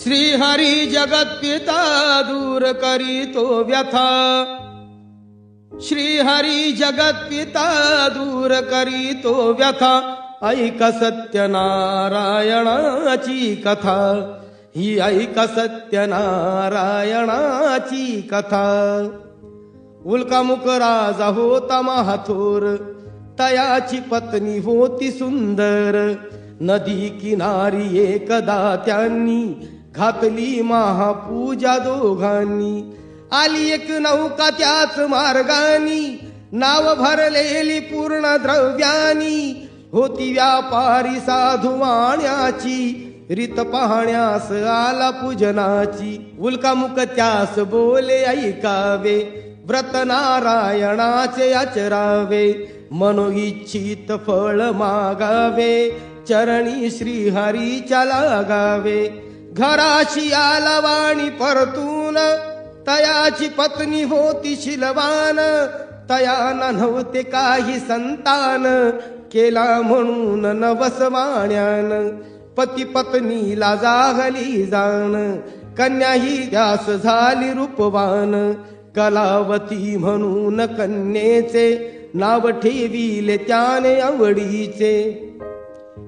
श्री हरी जगत पिता दूर करीतो व्यथा। श्री हरी जगत पिता दूर करीतो व्यथा। ऐक सत्यनारायणाची कथा, ही ऐक सत्यनारायणाची कथा। उल्कामुख राजा होता महाथोर, तयाची पत्नी होती सुंदर। नदी किनारी एकदा त्यांनी घातली महापूजा दोघांनी। आली एक नौका त्याच मार्गानी, नाव भरलेली पूर्ण द्रव्यानी। होती व्यापारी साधू वाण्याची, रीत पाहण्यास आला पूजनाची। उल्कामुख त्यास बोले ऐकावे, व्रत नारायणाचे आचरावे। मनोइच्छित फळ मागावे, चरणी श्री हरीच्या लागावे। घराशी आला वाणी परतून, तयाची पत्नी होती शिलवान। तयाना नव्हते काही संतान, केला म्हणून नवस वाण्यान। पती पत्नीला जागली जाण, कन्या ही त्यास झाली रूपवान। कलावती म्हणून कन्येचे, नाव ठेविले त्याने आवडीचे।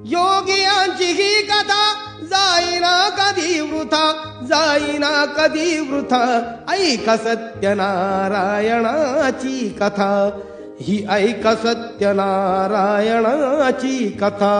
योगियांची ही कथा जाईना कधी वृथा, जाईना कधी वृथा। ऐका सत्यनारायणाची कथा, ही ऐका सत्यनारायणाची कथा।